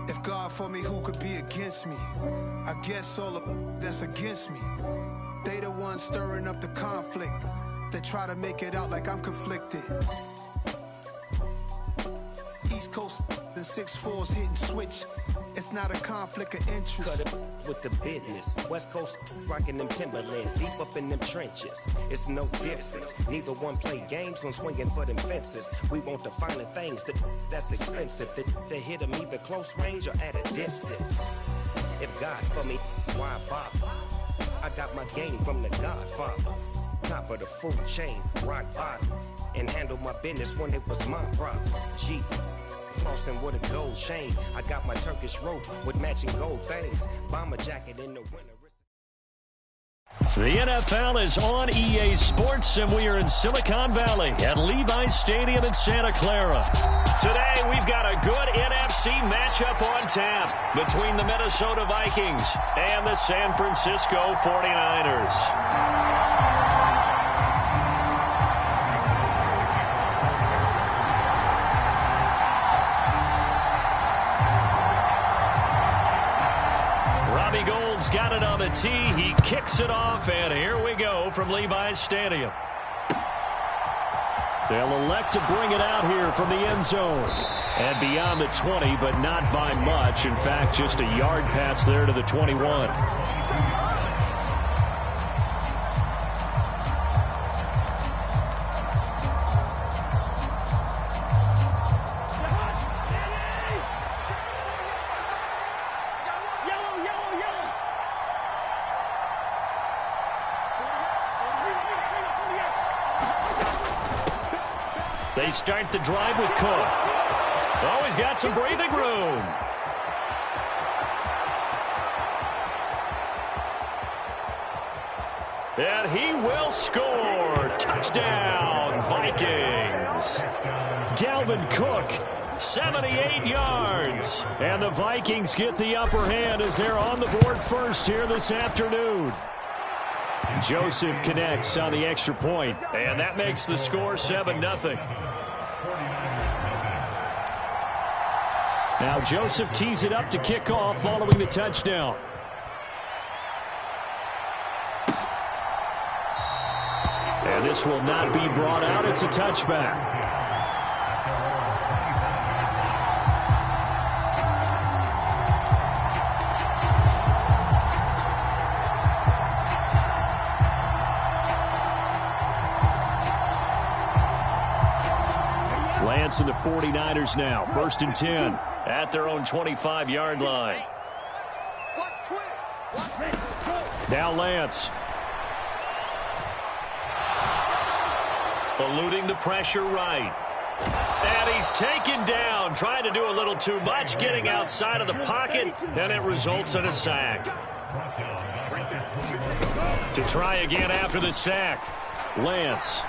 If God for me, who could be against me? I guess all of that's against me. They the ones stirring up the conflict. They try to make it out like I'm conflicted. East Coast and 6'4's hitting switch. It's not a conflict of interest. Cut it with the business. West Coast rocking them Timberlands, deep up in them trenches. It's no difference. Neither one play games when swinging for them fences. We want the finer things that's expensive. They hit them either close range or at a distance. If God for me, why bother? I got my game from the Godfather. Top of the food chain, rock bottom. And handle my business when it was my problem. Jeep. Flossing with a gold chain. I got my Turkish rope with matching gold things. Bomber jacket in the winter. The NFL is on EA Sports, and we are in Silicon Valley at Levi's Stadium in Santa Clara. Today, we've got a good NFC matchup on tap between the Minnesota Vikings and the San Francisco 49ers. Got it on the tee. He kicks it off, and here we go from Levi's Stadium. They'll elect to bring it out here from the end zone. And beyond the 20, but not by much. In fact, just a yard pass there to the 21. They start the drive with Cook. Oh, he's got some breathing room. And he will score. Touchdown, Vikings. Dalvin Cook, 78 yards. And the Vikings get the upper hand as they're on the board first here this afternoon. Joseph connects on the extra point, and that makes the score 7-0. Now Joseph tees it up to kick off following the touchdown. And this will not be brought out. It's a touchback. Lance and the 49ers now. 1st and 10 at their own 25-yard line. Now Lance. Eluding the pressure right. And he's taken down. Trying to do a little too much. Getting outside of the pocket. And it results in a sack. To try again after the sack. Lance.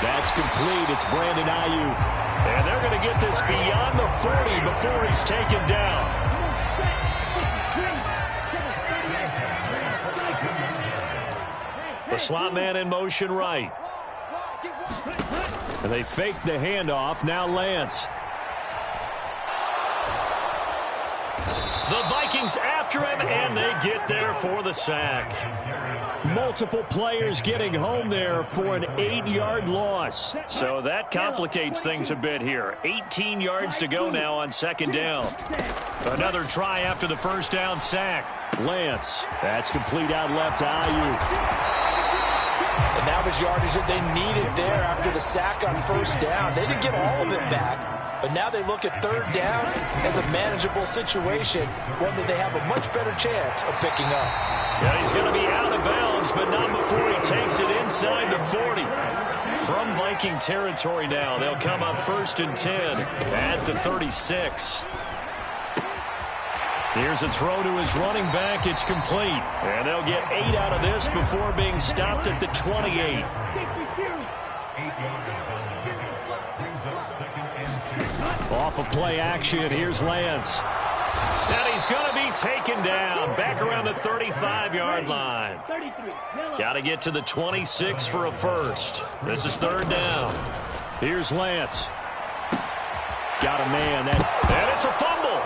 That's complete. It's Brandon Ayuk. And they're going to get this beyond the 40 before he's taken down. The slot man in motion right. And they fake the handoff. Now Lance. The Vikings after him, and they get there for the sack. Multiple players getting home there for an 8-yard loss. So that complicates things a bit here. 18 yards to go now on 2nd down. Another try after the 1st down sack. Lance. That's complete out left to Ayuk. And that was yardage that they needed there after the sack on 1st down. They didn't get all of it back. But now they look at 3rd down as a manageable situation, one that they have a much better chance of picking up. Yeah, he's going to be out of bounds, but not before he takes it inside the 40. From Viking territory now, they'll come up 1st and 10 at the 36. Here's a throw to his running back. It's complete. And they'll get 8 out of this before being stopped at the 28. Off of play action, here's Lance. And he's going to be taken down back around the 35-yard line. Got to get to the 26 for a first. This is 3rd down. Here's Lance. Got a man. And it's a fumble.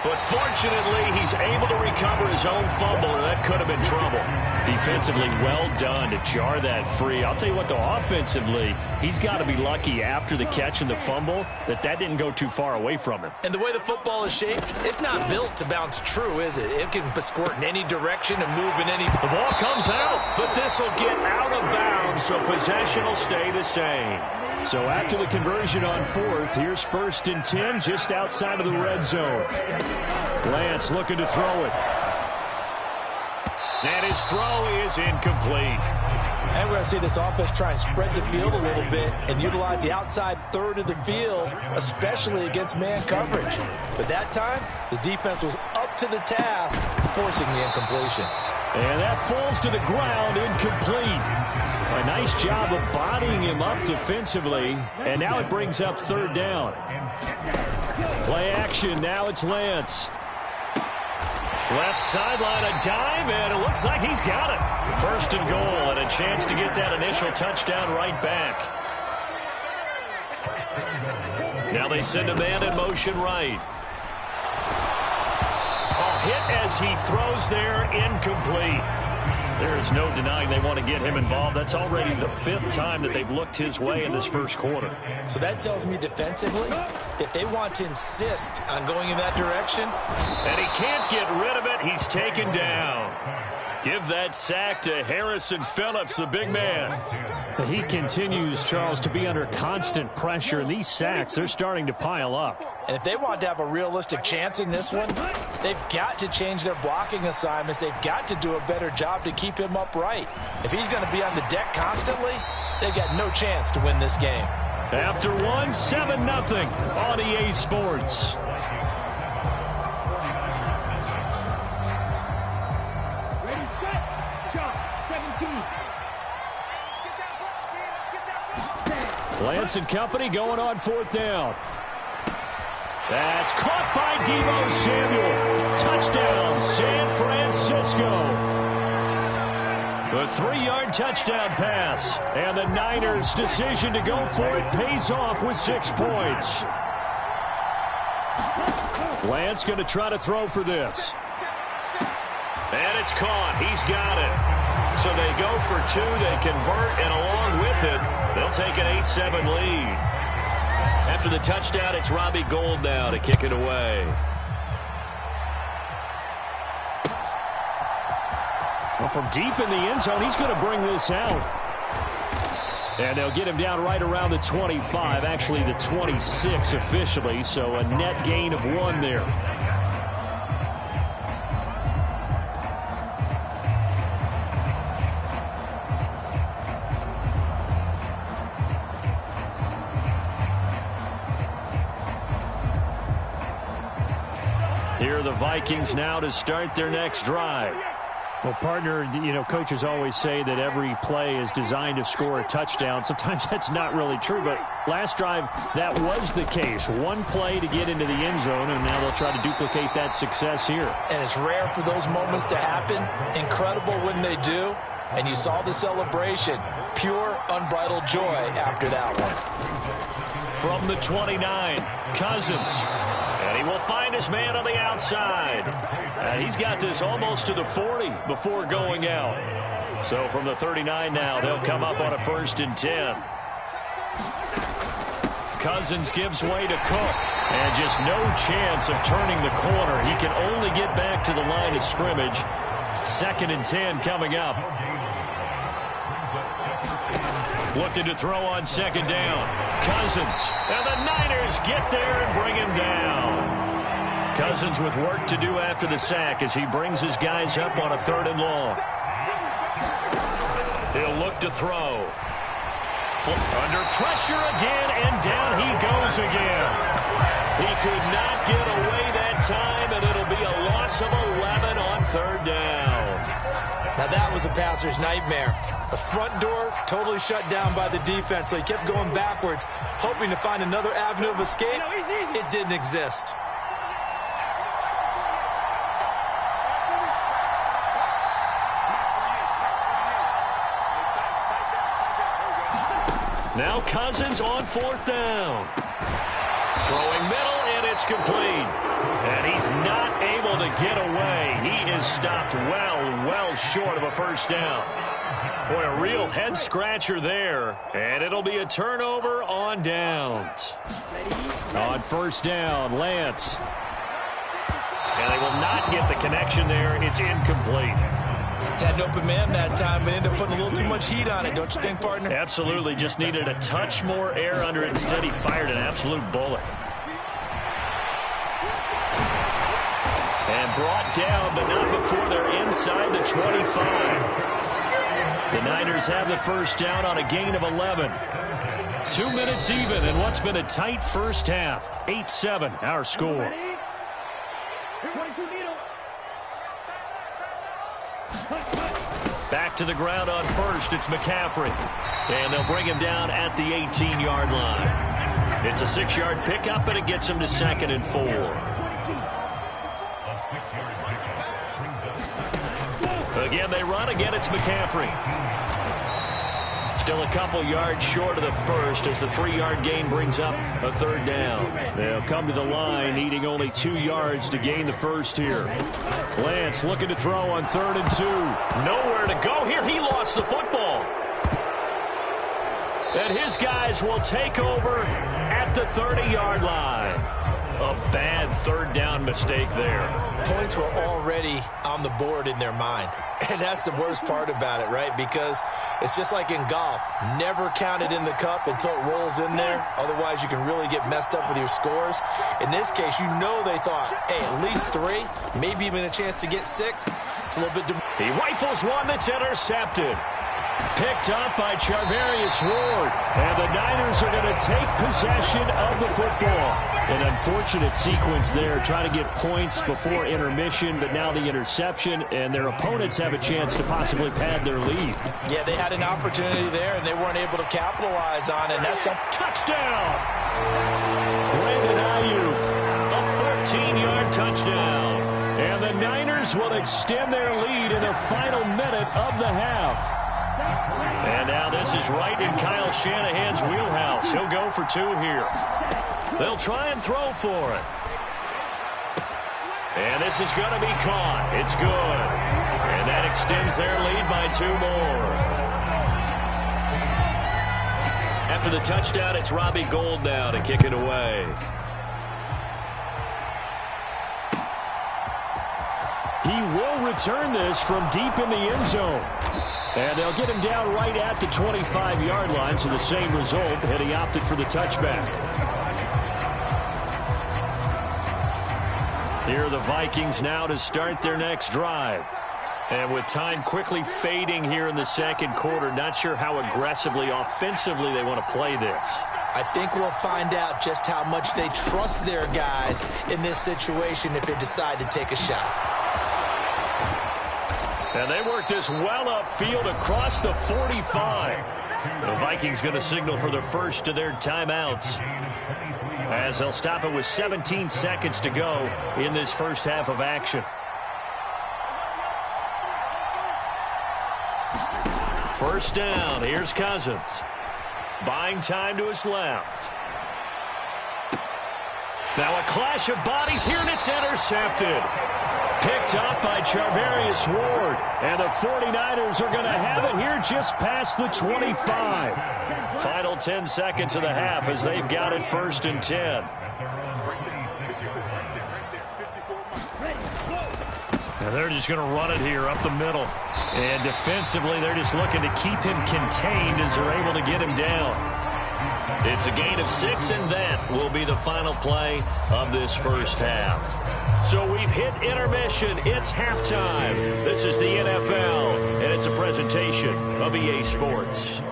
But fortunately, he's able to recover his own fumble, or that could have been trouble. Defensively, well done to jar that free. I'll tell you what, though, offensively, he's got to be lucky after the catch and the fumble that didn't go too far away from him. And the way the football is shaped, it's not built to bounce true, is it? It can squirt in any direction and move in any... The ball comes out, but this will get out of bounds, so possession will stay the same. So after the conversion on fourth, here's 1st and 10 just outside of the red zone. Lance looking to throw it. And his throw is incomplete. And we're going to see this offense try and spread the field a little bit and utilize the outside third of the field, especially against man coverage. But that time, the defense was up to the task, forcing the incompletion. And that falls to the ground, incomplete. A nice job of bodying him up defensively. And now it brings up 3rd down. Play action, now it's Lance. Left sideline, a dive, and it looks like he's got it. 1st and goal, and a chance to get that initial touchdown right back. Now they send a man in motion right. Hit as he throws there, incomplete. There is no denying they want to get him involved. That's already the 5th time that they've looked his way in this first quarter. So that tells me defensively that they want to insist on going in that direction. And he can't get rid of it. He's taken down. Give that sack to Harrison Phillips, the big man. He continues, Charles, to be under constant pressure. And these sacks, they're starting to pile up. And if they want to have a realistic chance in this one, they've got to change their blocking assignments. They've got to do a better job to keep him upright. If he's going to be on the deck constantly, they've got no chance to win this game. After one, 7-0 on EA Sports. Lance and company going on 4th down. That's caught by Deebo Samuel. Touchdown, San Francisco. The 3-yard touchdown pass. And the Niners' decision to go for it pays off with 6 points. Lance going to try to throw for this. And it's caught. He's got it. So they go for 2. They convert, and along with it, they'll take an 8-7 lead. After the touchdown, it's Robbie Gould now to kick it away. Well, from deep in the end zone, he's going to bring this out. And they'll get him down right around the 25, actually the 26 officially, so a net gain of 1 there. Here are the Vikings now to start their next drive. Well, partner, coaches always say that every play is designed to score a touchdown. Sometimes that's not really true, but last drive, that was the case. 1 play to get into the end zone, and now they'll try to duplicate that success here. And it's rare for those moments to happen. Incredible when they do. And you saw the celebration. Pure, unbridled joy after that one. From the 29, Cousins. And he will find his man on the outside. And he's got this almost to the 40 before going out. So from the 39 now, they'll come up on a 1st and 10. Cousins gives way to Cook. And just no chance of turning the corner. He can only get back to the line of scrimmage. 2nd and 10 coming up. Looking to throw on 2nd down. Cousins. And the Niners get there and bring him down. Cousins with work to do after the sack as he brings his guys up on a 3rd and long. He'll look to throw. Under pressure again, and down he goes again. He could not get away that time, and it'll be a loss of 11 on 3rd down. Now that was a passer's nightmare. The front door totally shut down by the defense, so he kept going backwards, hoping to find another avenue of escape. It didn't exist. Now Cousins on 4th down. Throwing middle, and it's complete. And he's not able to get away. He is stopped well short of a first down. Boy, a real head-scratcher there. And it'll be a turnover on downs. On 1st down, Lance. And they will not get the connection there. It's incomplete. Had an open man that time, but ended up putting a little too much heat on it, don't you think, partner? Absolutely. Just needed a touch more air under it. Instead, he fired an absolute bullet. And brought down, but not before they're inside the 25. The Niners have the first down on a gain of 11. 2 minutes even in what's been a tight first half. 8-7, our score. Back to the ground on first. It's McCaffrey. And they'll bring him down at the 18-yard line. It's a 6-yard pickup, and it gets him to 2nd and 4. Again, they run. Again, it's McCaffrey. Still a couple yards short of the first as the 3-yard gain brings up a 3rd down. They'll come to the line, needing only 2 yards to gain the first here. Lance looking to throw on 3rd and 2. Nowhere to go here. He lost the football. And his guys will take over at the 30-yard line. A bad 3rd down mistake there. Points were already on the board in their mind. And that's the worst part about it, right? Because it's just like in golf. Never count it in the cup until it rolls in there. Otherwise, you can really get messed up with your scores. In this case, you know they thought, hey, at least 3, maybe even a chance to get 6. It's a little bit... He rifles one that's intercepted. Picked up by Charvarius Ward. And the Niners are going to take possession of the football. An unfortunate sequence there, trying to get points before intermission, but now the interception, and their opponents have a chance to possibly pad their lead. Yeah, they had an opportunity there, and they weren't able to capitalize on it, and that's a touchdown! Brandon Ayuk, a 13-yard touchdown. And the Niners will extend their lead in the final minute of the half. And now this is right in Kyle Shanahan's wheelhouse. He'll go for 2 here. They'll try and throw for it. And this is going to be caught. It's good. And that extends their lead by 2 more. After the touchdown, it's Robbie Gould now to kick it away. He will return this from deep in the end zone. And they'll get him down right at the 25-yard line, so the same result, and he opted for the touchback. Here are the Vikings now to start their next drive. And with time quickly fading here in the second quarter, not sure how aggressively, offensively they want to play this. I think we'll find out just how much they trust their guys in this situation if they decide to take a shot. And they work this well upfield across the 45. The Vikings going to signal for the first of their timeouts, as they'll stop it with 17 seconds to go in this first half of action. First down. Here's Cousins. Buying time to his left. Now a clash of bodies here, and it's intercepted. Picked up by Charvarius Ward. And the 49ers are going to have it here just past the 25. Final 10 seconds of the half as they've got it 1st and 10. And they're just going to run it here up the middle. And defensively, they're just looking to keep him contained as they're able to get him down. It's a gain of 6, and that will be the final play of this first half. So we've hit intermission. It's halftime. This is the NFL, and it's a presentation of EA Sports.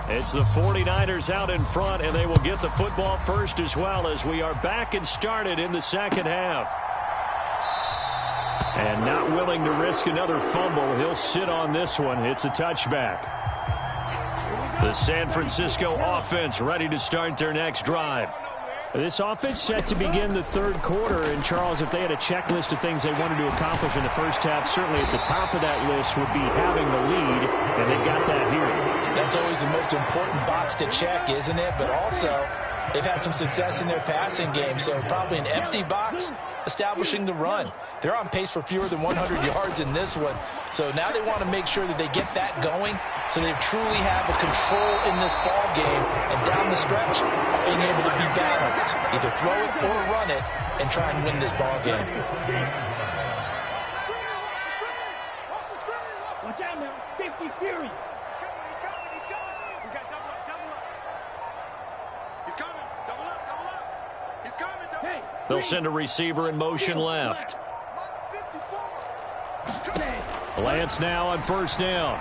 It's the 49ers out in front, and they will get the football first as well, as we are back and started in the second half. And not willing to risk another fumble, he'll sit on this one. It's a touchback. The San Francisco offense ready to start their next drive. This offense set to begin the third quarter. And, Charles, if they had a checklist of things they wanted to accomplish in the first half, certainly at the top of that list would be having the lead, and they've got that here. That's always the most important box to check, isn't it? But also, they've had some success in their passing game, so probably an empty box establishing the run. They're on pace for fewer than 100 yards in this one, so now they want to make sure that they get that going so they truly have a control in this ball game, and down the stretch, being able to be balanced, either throw it or run it, and try and win this ball game. Watch out now, 50 Fury. They'll send a receiver in motion left. Lance now on first down.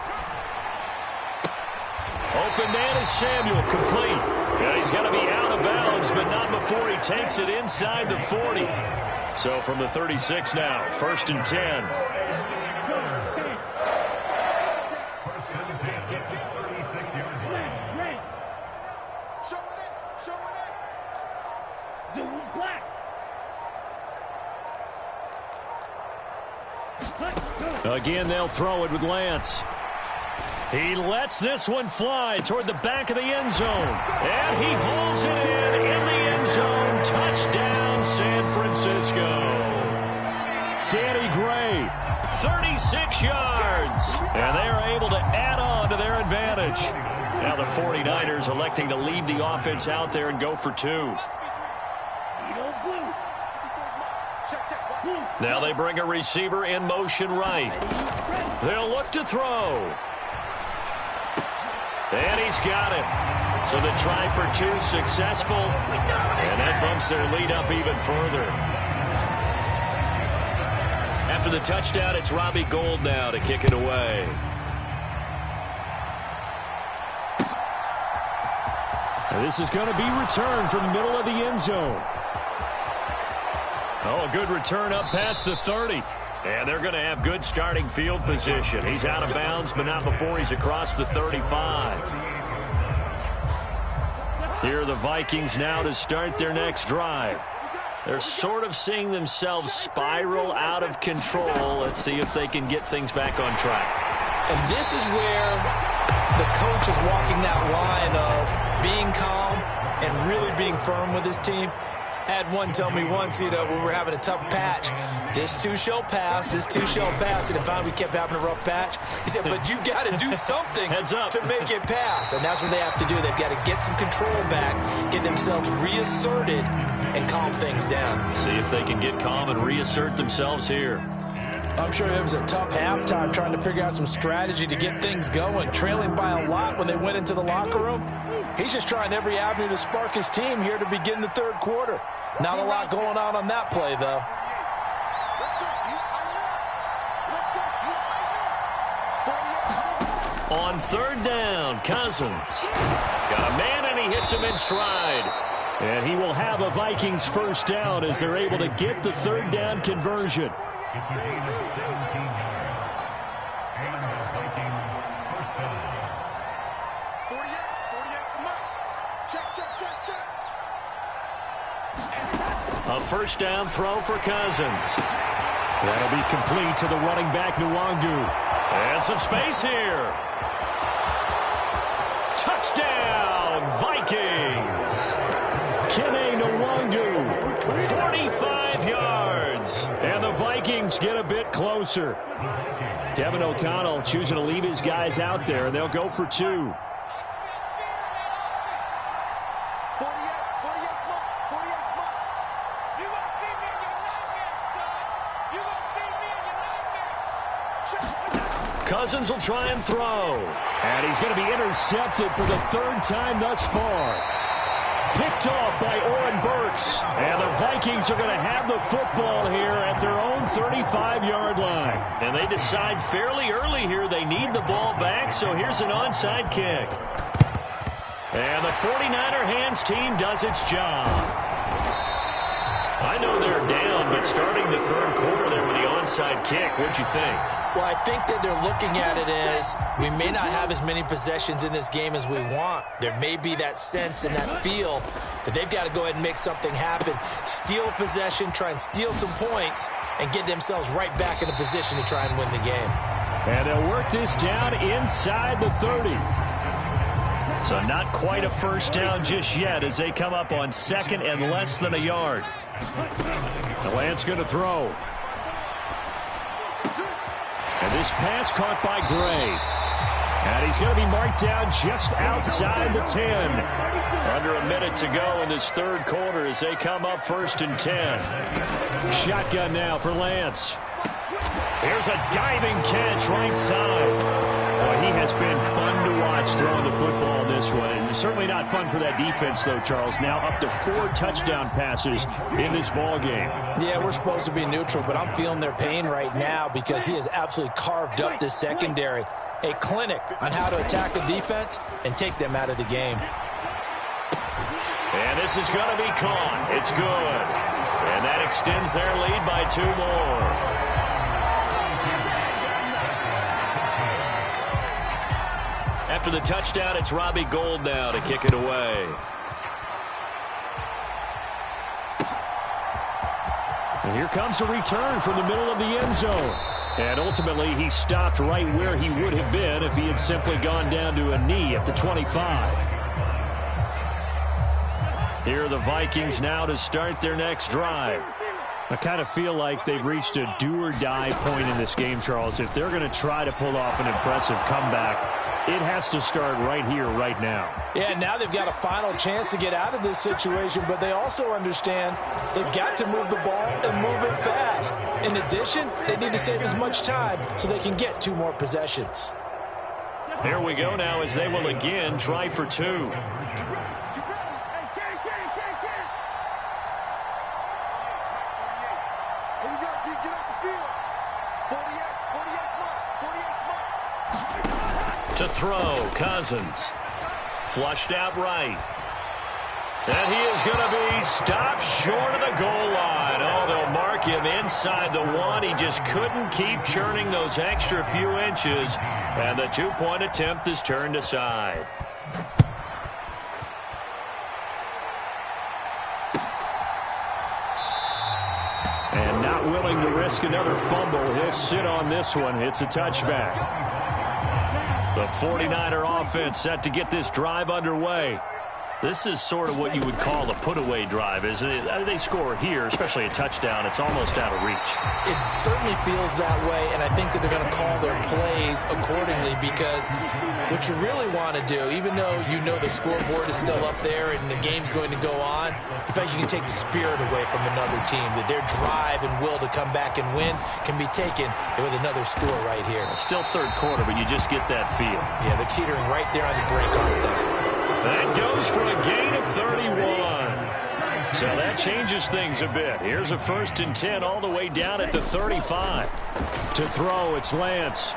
Open man is Samuel, complete. Yeah, he's got to be out of bounds, but not before he takes it inside the 40. So from the 36 now, 1st and 10. Again, they'll throw it with Lance. He lets this one fly toward the back of the end zone. And he hauls it in the end zone. Touchdown, San Francisco. Danny Gray, 36 yards. And they are able to add on to their advantage. Now the 49ers electing to leave the offense out there and go for two. Now they bring a receiver in motion right. They'll look to throw. And he's got it. So the try for two successful. And that bumps their lead up even further. After the touchdown, it's Robbie Gould now to kick it away. And this is going to be returned from the middle of the end zone. Oh, a good return up past the 30. And they're going to have good starting field position. He's out of bounds, but not before he's across the 35. Here are the Vikings now to start their next drive. They're sort of seeing themselves spiral out of control. Let's see if they can get things back on track. And this is where the coach is walking that line of being calm and really being firm with his team. I had one tell me once, when we were having a tough patch, this too shall pass, this too shall pass. And finally we kept having a rough patch. He said, but you got to do something to make it pass. And that's what they have to do. They've got to get some control back, get themselves reasserted, and calm things down. See if they can get calm and reassert themselves here. I'm sure it was a tough halftime trying to figure out some strategy to get things going, trailing by a lot when they went into the locker room. He's just trying every avenue to spark his team here to begin the third quarter. Not a lot going on that play, though. On third down, Cousins. Got a man, and he hits him in stride. And he will have a Vikings first down as they're able to get the third down conversion. A first down throw for Cousins. That'll be complete to the running back, Nwangu. And some space here. Touchdown, Vikings. Kene Nwangu, 45 yards. And the Vikings get a bit closer. Kevin O'Connell choosing to leave his guys out there, and they'll go for two. Cousins will try and throw. And he's going to be intercepted for the third time thus far. Picked off by Oren Burks. And the Vikings are going to have the football here at their own 35-yard line. And they decide fairly early here they need the ball back, so here's an onside kick. And the 49er hands team does its job. I know they're down, but starting the third quarter there with the onside kick, what'd you think? Well, I think that they're looking at it as we may not have as many possessions in this game as we want. There may be that sense and that feel that they've got to go ahead and make something happen. Steal a possession, try and steal some points, and get themselves right back in a position to try and win the game. And they'll work this down inside the 30. So not quite a first down just yet as they come up on second and less than a yard. Lance going to throw. And this pass caught by Gray. And he's going to be marked down just outside the 10. Under a minute to go in this third quarter as they come up 1st and 10. Shotgun now for Lance. Here's a diving catch right side. Boy, he has been fun to watch throwing the football in this one. It's certainly not fun for that defense, though, Charles. Now up to 4 touchdown passes in this ball game. Yeah, we're supposed to be neutral, but I'm feeling their pain right now because he has absolutely carved up this secondary. A clinic on how to attack a defense and take them out of the game. And this is going to be caught. It's good. And that extends their lead by 2 more. After the touchdown, it's Robbie Gould now to kick it away. And here comes a return from the middle of the end zone. And ultimately, he stopped right where he would have been if he had simply gone down to a knee at the 25. Here are the Vikings now to start their next drive. I kind of feel like they've reached a do-or-die point in this game, Charles. If they're going to try to pull off an impressive comeback, it has to start right here, right now. Yeah, now they've got a final chance to get out of this situation, but they also understand they've got to move the ball and move it fast. In addition, they need to save as much time so they can get 2 more possessions. Here we go now as they will again try for 2. To throw, Cousins. Flushed out right. And he is going to be stopped short of the goal line. Oh, they'll mark him inside the 1. He just couldn't keep churning those extra few inches. And the 2-point attempt is turned aside. And not willing to risk another fumble, he'll sit on this one. It's a touchback. The 49er offense set to get this drive underway. This is sort of what you would call a put-away drive, isn't it? They score here, especially a touchdown. It's almost out of reach. It certainly feels that way, and I think that they're going to call their plays accordingly because what you really want to do, even though you know the scoreboard is still up there and the game's going to go on, in fact, you can take the spirit away from another team, that their drive and will to come back and win can be taken with another score right here. Still third quarter, but you just get that feel. Yeah, they're teetering right there on the brink, aren't they? That goes for a gain of 31. So that changes things a bit. Here's a 1st and 10 all the way down at the 35. To throw, it's Lance.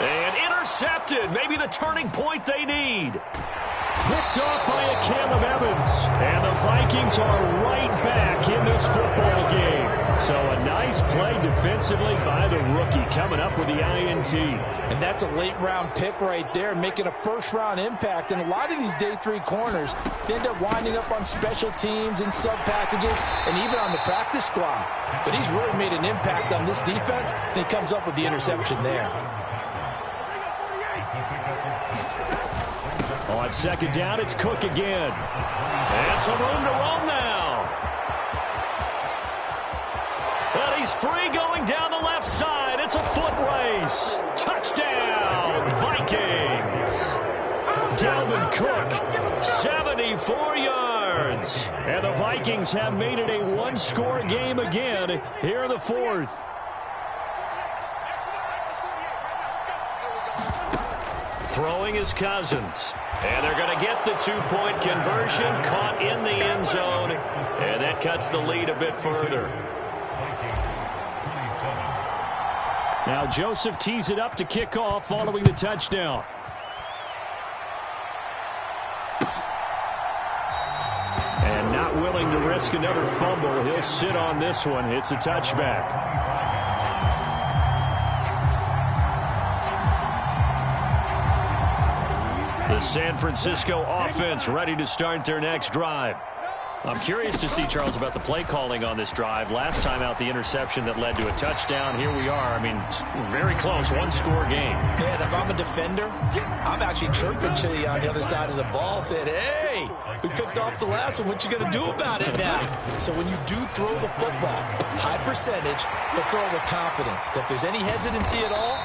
And intercepted. Maybe the turning point they need. Picked off by a Caleb Evans. And the Vikings are right back in this football game. So a nice play defensively by the rookie coming up with the INT. And that's a late-round pick right there, making a first-round impact. And a lot of these day 3 corners end up winding up on special teams and sub-packages and even on the practice squad. But he's really made an impact on this defense, and he comes up with the interception there. On 2nd down, it's Cook again. And some room to roam now. And he's free going down the left side. It's a foot race. Touchdown, Vikings. Dalvin Cook, 74 yards. And the Vikings have made it a 1-score game again here in the 4th. Throwing is Cousins. And they're going to get the 2-point conversion, caught in the end zone. And that cuts the lead a bit further. Now Joseph tees it up to kick off following the touchdown. And Not willing to risk another fumble. He'll sit on this one. It's a touchback. The San Francisco offense ready to start their next drive. I'm curious to see, Charles, about the play calling on this drive. Last time out, the interception that led to a touchdown. Here we are. I mean, very close, one-score game. Man, if I'm a defender, I'm actually chirping to you on the other side of the ball, saying, hey, we picked off the last one. What you going to do about it now? So when you do throw the football, high percentage, but throw it with confidence. Because if there's any hesitancy at all,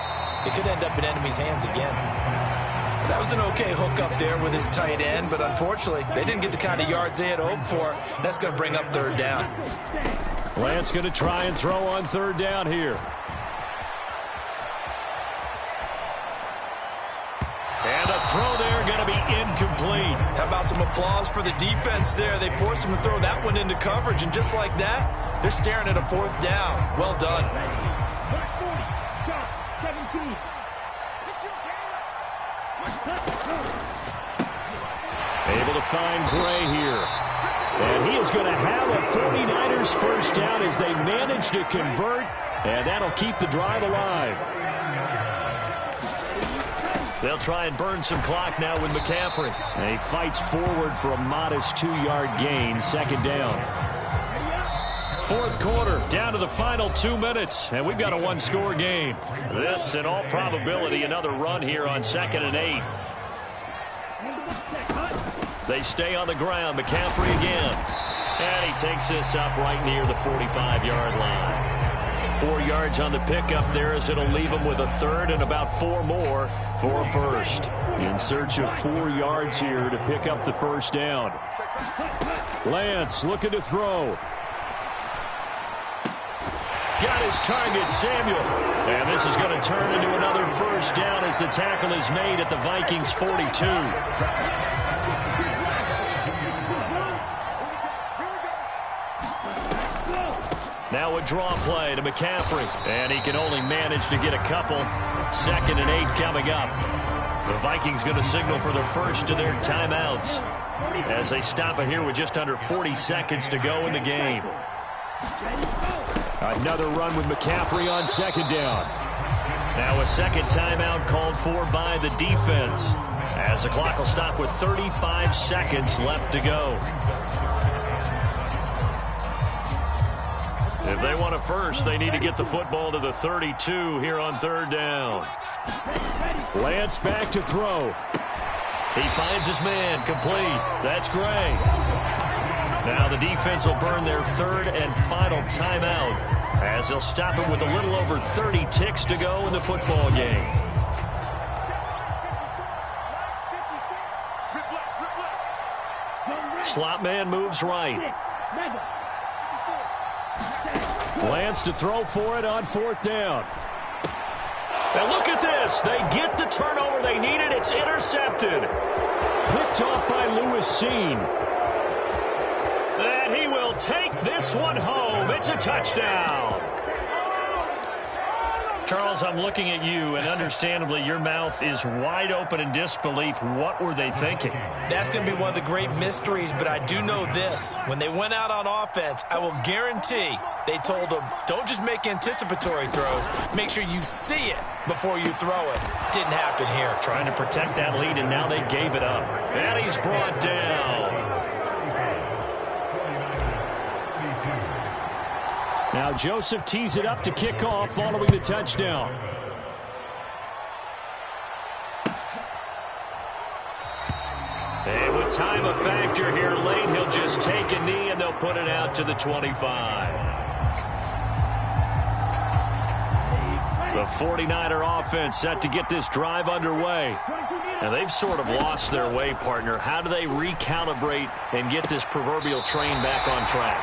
it could end up in enemy's hands again. That was an okay hook up there with his tight end, but unfortunately, they didn't get the kind of yards they had hoped for. That's going to bring up third down. Lance going to try and throw on third down here. And a throw there going to be incomplete. How about some applause for the defense there? They forced him to throw that one into coverage, and just like that, they're staring at a fourth down. Well done. Able to find Gray here. And he is going to have a 49ers first down as they manage to convert, and that'll keep the drive alive. They'll try and burn some clock now with McCaffrey. And he fights forward for a modest 2-yard gain, second down. Fourth quarter, down to the final 2 minutes, and we've got a one-score game. This, in all probability, another run here on 2nd and 8. They stay on the ground. McCaffrey again. And he takes this up right near the 45-yard line. 4 yards on the pickup there as it'll leave him with a third and about 4 more for a first. In search of 4 yards here to pick up the first down. Lance looking to throw. Got his target, Samuel. And this is going to turn into another first down as the tackle is made at the Vikings' 42. Now a draw play to McCaffrey, and he can only manage to get a couple. 2nd and 8 coming up. The Vikings going to signal for the first of their timeouts as they stop it here with just under 40 seconds to go in the game. Another run with McCaffrey on 2nd down. Now a second timeout called for by the defense as the clock will stop with 35 seconds left to go. If they want a first, they need to get the football to the 32 here on 3rd down. Lance back to throw. He finds his man, complete. That's Gray. Now the defense will burn their 3rd and final timeout as they'll stop it with a little over 30 ticks to go in the football game. Slot man moves right. Lance to throw for it on 4th down. And look at this. They get the turnover they needed. It's intercepted. Picked off by Lewis Seen. And he will take this one home. It's a touchdown. Charles, I'm looking at you, and understandably, your mouth is wide open in disbelief. What were they thinking? That's going to be one of the great mysteries, but I do know this. When they went out on offense, I will guarantee they told them, don't just make anticipatory throws. Make sure you see it before you throw it. Didn't happen here. Trying to protect that lead, and now they gave it up. And he's brought down. Now Joseph tees it up to kick off following the touchdown. And with time a factor here late, he'll just take a knee and they'll put it out to the 25. The 49er offense set to get this drive underway. And they've sort of lost their way, partner. How do they recalibrate and get this proverbial train back on track?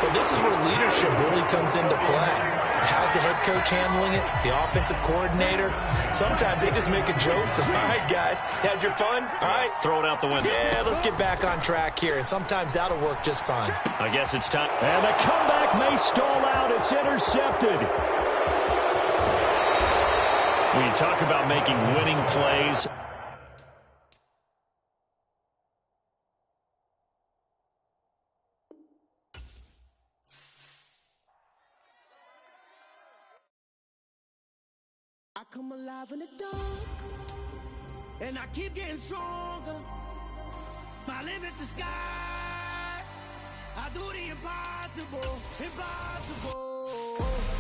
Well, this is where leadership really comes into play. How's the head coach handling it? The offensive coordinator? Sometimes they just make a joke. All right, guys, had your fun? All right. Throw it out the window. Yeah, let's get back on track here. And sometimes that'll work just fine. I guess it's time. And the comeback may stall out. It's intercepted. When you talk about making winning plays, come alive in the dark, and I keep getting stronger. My limit's the sky. I do the impossible, impossible.